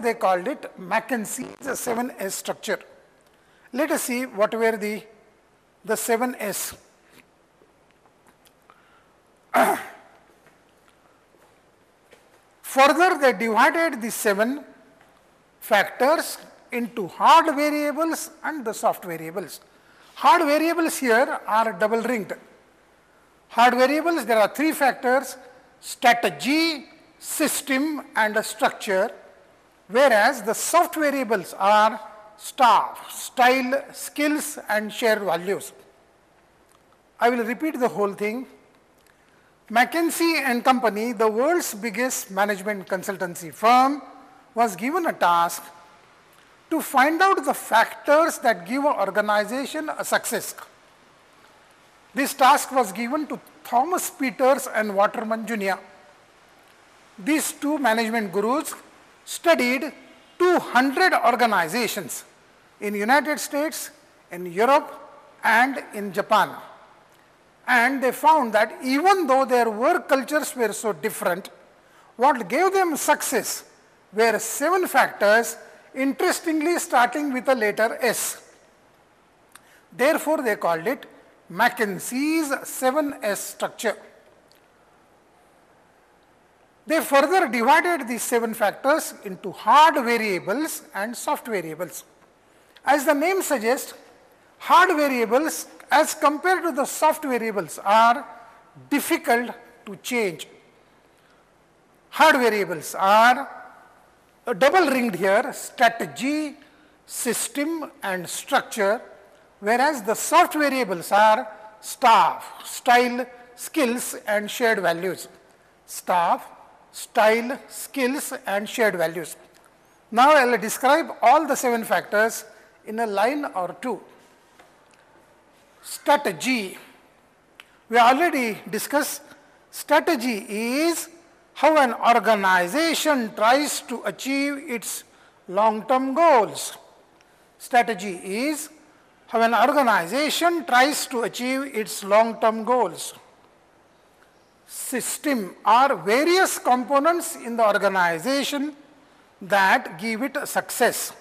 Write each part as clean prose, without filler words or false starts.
they called it McKinsey's 7S structure. Let us see what were the 7S. Further, they divided the 7 factors into hard variables and the soft variables. Hard variables here are double ringed. Hard variables, there are 3 factors: strategy, system and structure, whereas the soft variables are staff, style, skills and shared values. I will repeat the whole thing. McKinsey and Company, the world's biggest management consultancy firm, was given a task to find out the factors that give an organization a success. This task was given to Thomas Peters and Waterman Jr. These 2 management gurus studied 200 organizations in United States, in Europe and in Japan. And they found that even though their work cultures were so different, what gave them success were 7 factors, interestingly starting with the letter S. Therefore, they called it McKinsey's 7S structure. They further divided these 7 factors into hard variables and soft variables. As the name suggests, hard variables as compared to the soft variables are difficult to change. Hard variables are double ringed here: strategy, system and structure, whereas the soft variables are staff, style, skills and shared values. Staff, style, skills and shared values. Now, I will describe all the 7 factors in a line or 2. Strategy. We already discussed strategy is how an organization tries to achieve its long-term goals. Strategy is how an organization tries to achieve its long-term goals. System are various components in the organization that give it a success.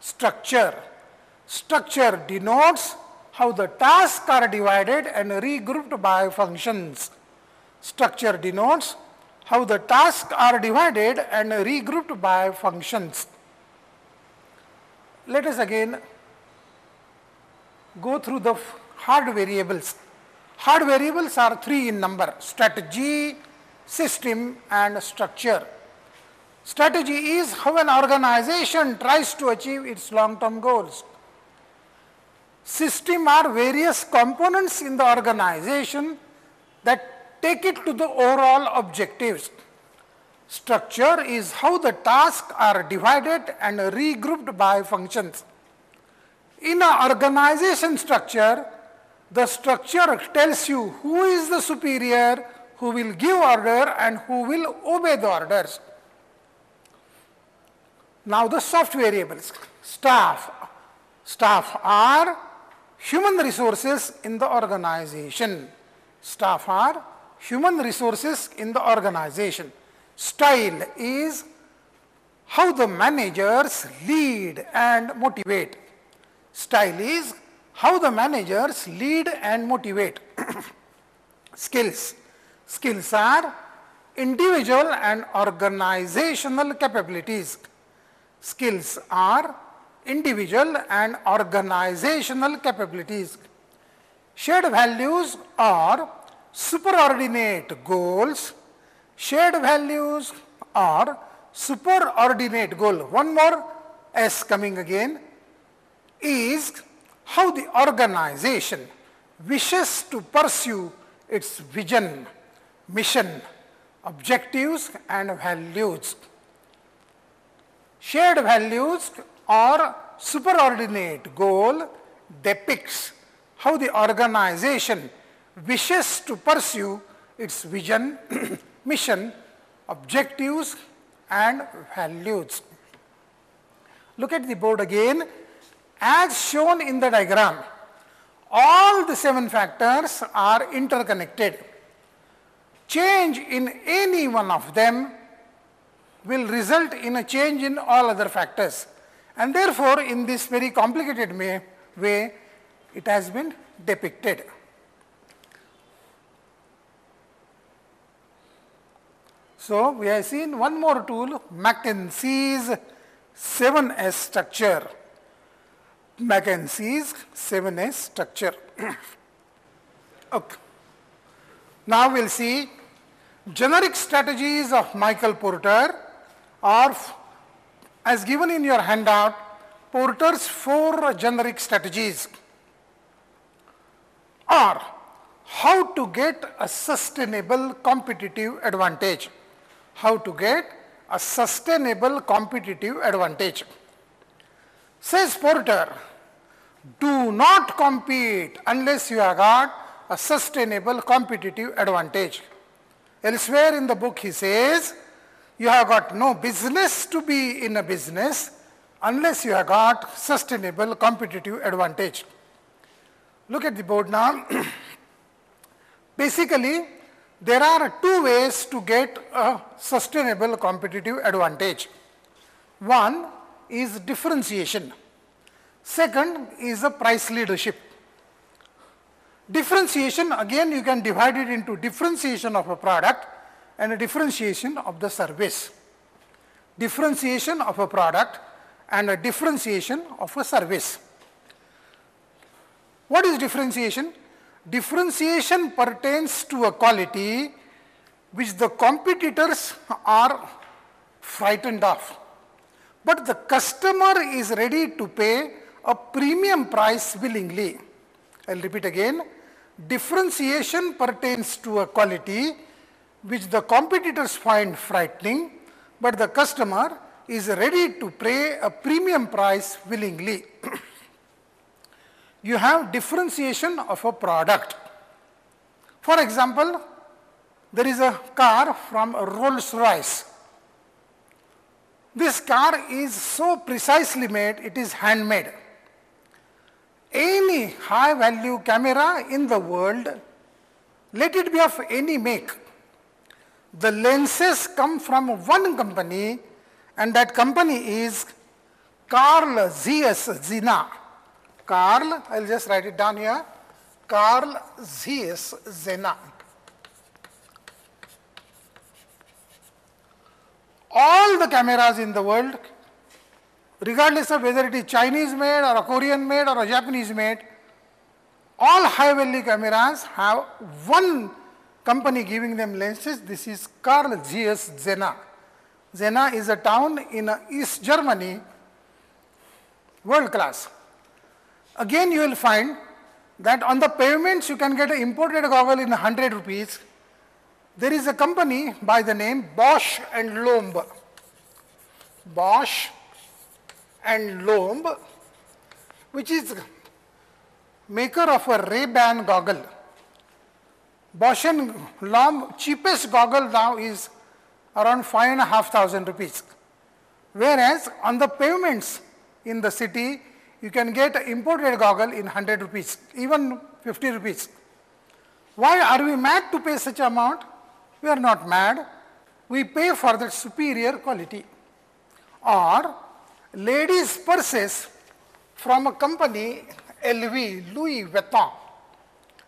Structure. Structure denotes how the tasks are divided and regrouped by functions. Structure denotes how the tasks are divided and regrouped by functions. Let us again go through the hard variables. Hard variables are 3 in number: strategy, system and structure. Strategy is how an organization tries to achieve its long-term goals. System are various components in the organization that take it to the overall objectives. Structure is how the tasks are divided and regrouped by functions. In an organization structure, the structure tells you who is the superior, who will give order and who will obey the orders. Now, the soft variables. Staff. Staff are human resources in the organization. Staff are human resources in the organization. Style is how the managers lead and motivate. Style is how the managers lead and motivate. Skills. Skills are individual and organizational capabilities. Skills are individual and organizational capabilities. Shared values are superordinate goals. Shared values are superordinate goal. One more S coming again, is how the organization wishes to pursue its vision, mission, objectives and values. Shared values or superordinate goal depicts how the organization wishes to pursue its vision, mission, objectives and values. Look at the board again. As shown in the diagram, all the 7 factors are interconnected. Change in any one of them will result in a change in all other factors. And therefore, in this very complicated way, it has been depicted. So, we have seen one more tool, McKenzie's 7S structure. McKenzie's 7S structure. Okay. Now, we will see generic strategies of Michael Porter, or as given in your handout, Porter's 4 generic strategies are how to get a sustainable competitive advantage. How to get a sustainable competitive advantage. Says Porter, do not compete unless you have got a sustainable competitive advantage. Elsewhere in the book he says, you have got no business to be in a business unless you have got sustainable competitive advantage. Look at the board now. Basically, there are 2 ways to get a sustainable competitive advantage. One is differentiation. Second is a price leadership. Differentiation, again you can divide it into differentiation of a product and a differentiation of the service. Differentiation of a product and a differentiation of a service. What is differentiation? Differentiation pertains to a quality which the competitors are frightened of, but the customer is ready to pay a premium price willingly. I will repeat again. Differentiation pertains to a quality which the competitors find frightening, but the customer is ready to pay a premium price willingly. You have differentiation of a product. For example, there is a car from Rolls-Royce. This car is so precisely made, it is handmade. Any high value camera in the world, let it be of any make, the lenses come from one company, and that company is Carl Zeiss Jena. Carl, I will just write it down here, Carl Zeiss Jena. All the cameras in the world, regardless of whether it is Chinese made or a Korean made or a Japanese made, all high value cameras have one company giving them lenses. This is Carl Zeiss Jena. Jena is a town in East Germany, world class. Again you will find that on the pavements you can get an imported goggle in 100 rupees. There is a company by the name Bosch and Lomb. Bosch and Lomb, which is maker of a Ray-Ban goggle. Bosch and Lomb cheapest goggle now is around 5,500 rupees. Whereas on the pavements in the city, you can get an imported goggle in 100 rupees, even 50 rupees. Why are we mad to pay such amount? We are not mad. We pay for that superior quality. Or ladies' purses from a company LV, Louis Vuitton.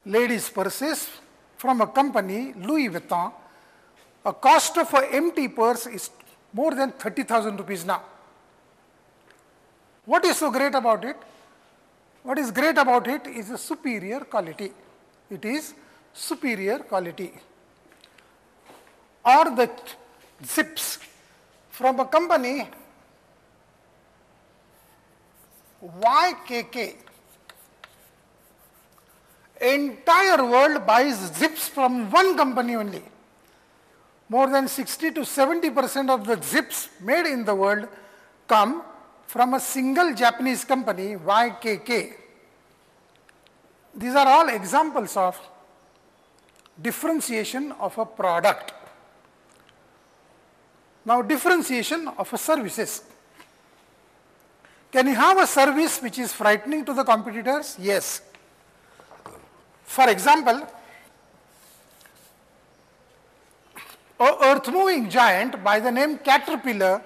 Ladies' purses from a company Louis Vuitton. A cost of an empty purse is more than 30,000 rupees now. What is so great about it? What is great about it is a superior quality. It is superior quality. Or the zips from a company YKK. Entire world buys zips from one company only. More than 60 to 70% of the zips made in the world come from a single Japanese company, YKK. These are all examples of differentiation of a product. Now, differentiation of a services. Can you have a service which is frightening to the competitors? Yes. For example, a earth-moving giant by the name Caterpillar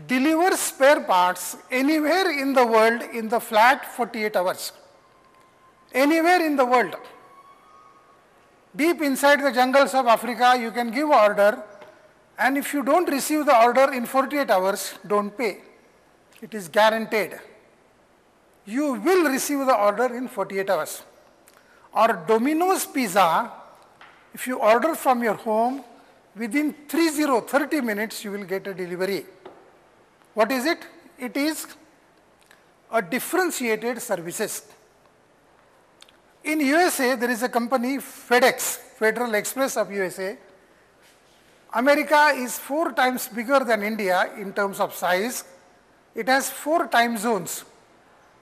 delivers spare parts anywhere in the world in the flat 48 hours. Anywhere in the world. Deep inside the jungles of Africa, you can give order, and if you don't receive the order in 48 hours, don't pay. It is guaranteed. You will receive the order in 48 hours. Or Domino's Pizza, if you order from your home, within 30 minutes, you will get a delivery. What is it? It is a differentiated services. In USA, there is a company FedEx, Federal Express of USA. America is 4 times bigger than India in terms of size. It has 4 time zones.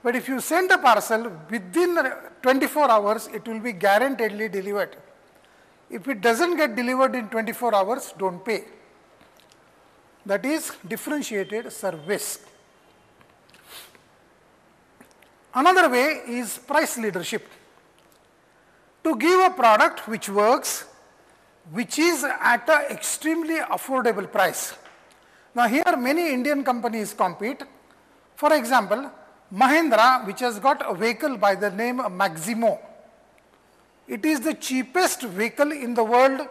But if you send a parcel within 24 hours, it will be guaranteedly delivered. If it doesn't get delivered in 24 hours, don't pay. That is differentiated service. Another way is price leadership. To give a product which works, which is at an extremely affordable price. Now here many Indian companies compete. For example, Mahindra, which has got a vehicle by the name Maximo. It is the cheapest vehicle in the world,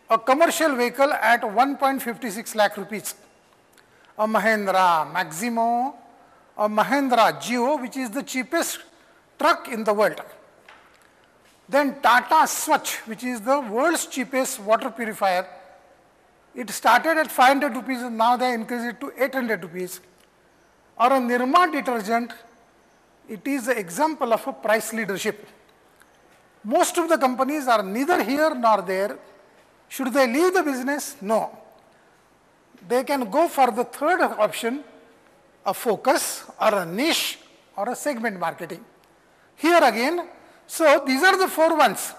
a commercial vehicle at 1.56 lakh rupees. A Mahindra Maximo, a Mahindra Geo, which is the cheapest truck in the world. Then Tata Swatch, which is the world's cheapest water purifier. It started at 500 rupees and now they increased it to 800 rupees. Or a Nirma detergent, it is an example of a price leadership. Most of the companies are neither here nor there. Should they leave the business? No. They can go for the third option, a focus or a niche or a segment marketing. Here again, so these are the 4 ones: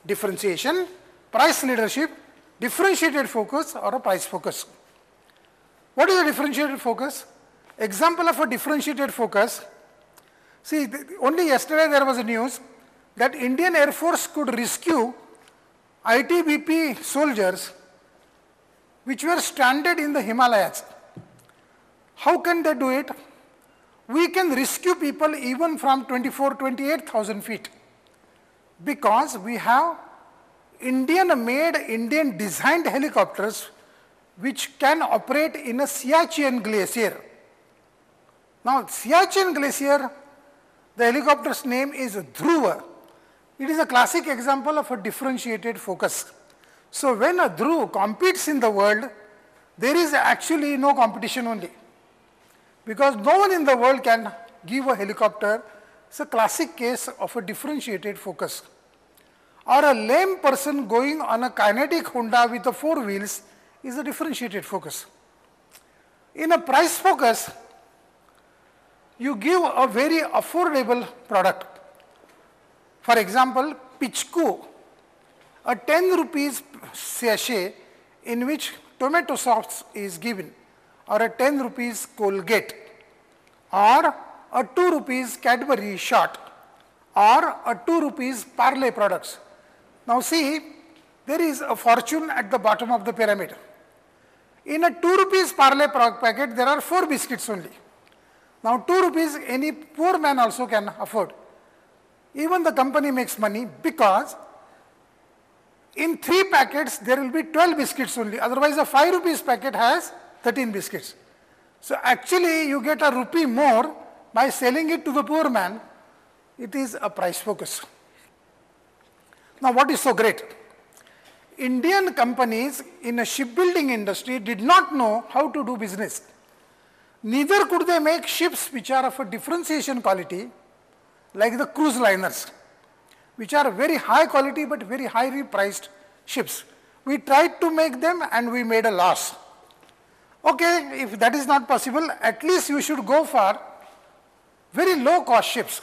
differentiation, price leadership, differentiated focus or a price focus. What is a differentiated focus? Example of a differentiated focus. See, only yesterday there was a news that Indian Air Force could rescue ITBP soldiers which were stranded in the Himalayas. How can they do it? We can rescue people even from 28,000 feet because we have Indian-made, Indian-designed helicopters which can operate in a Siachen glacier. Now, Siachen glacier, the helicopter's name is Dhruva. It is a classic example of a differentiated focus. So, when a Dhruv competes in the world, there is actually no competition only. Because no one in the world can give a helicopter. It's a classic case of a differentiated focus. Or a lame person going on a kinetic Honda with a 4 wheels is a differentiated focus. In a price focus, you give a very affordable product. For example, Pichku, a 10 rupees sachet in which tomato sauce is given, or a 10 rupees Colgate, or a 2 rupees Cadbury shot, or a 2 rupees Parle products. Now see, there is a fortune at the bottom of the pyramid. In a 2 rupees Parle packet, there are 4 biscuits only. Now 2 rupees any poor man also can afford. Even the company makes money because in 3 packets there will be 12 biscuits only. Otherwise, a 5 rupees packet has 13 biscuits. So actually you get a rupee more by selling it to the poor man. It is a price focus. Now what is so great? Indian companies in a shipbuilding industry did not know how to do business. Neither could they make ships which are of a differentiation quality like the cruise liners, which are very high quality but very highly priced ships. We tried to make them and we made a loss. Okay, if that is not possible, at least you should go for very low cost ships.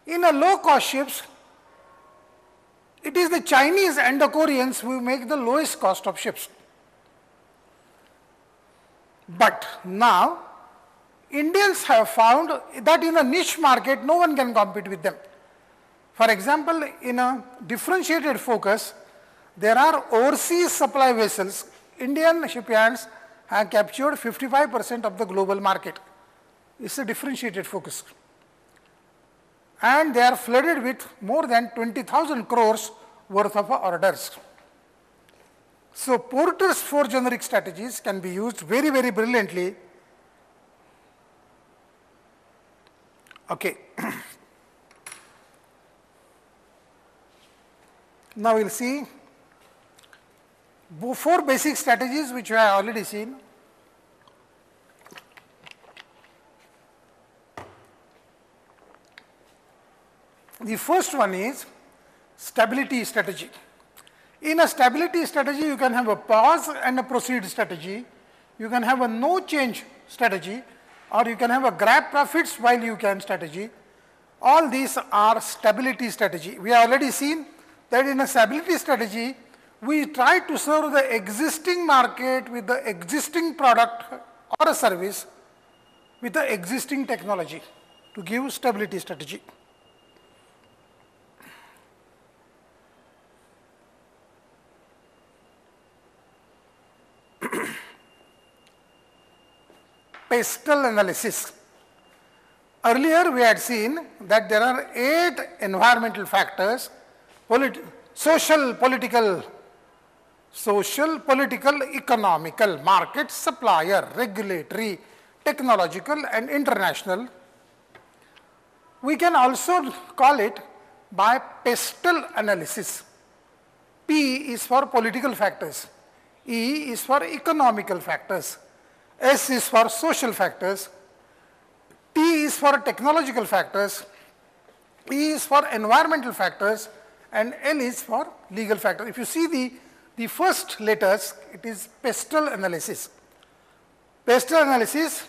In a low cost ships, it is the Chinese and the Koreans who make the lowest cost of ships. But now, Indians have found that in a niche market, no one can compete with them. For example, in a differentiated focus, There are overseas supply vessels. Indian shipyards have captured 55% of the global market. It's a differentiated focus. And they are flooded with more than 20,000 crores worth of orders. So Porter's 4 generic strategies can be used very, very brilliantly. Okay. Now we'll see 4 basic strategies which we have already seen. The first one is stability strategy. In a stability strategy, you can have a pause and a proceed strategy. You can have a no change strategy, or you can have a grab profits while you can strategy. All these are stability strategy. We have already seen that in a stability strategy, we try to serve the existing market with the existing product or a service with the existing technology to give stability strategy. Pestle analysis. Earlier we had seen that there are 8 environmental factors: social, political, economical, market, supplier, regulatory, technological and international. We can also call it by Pestle analysis. P is for political factors, E is for economical factors, S is for social factors, T is for technological factors, E is for environmental factors, and L is for legal factors. If you see the first letters, it is Pestle analysis. Pestle analysis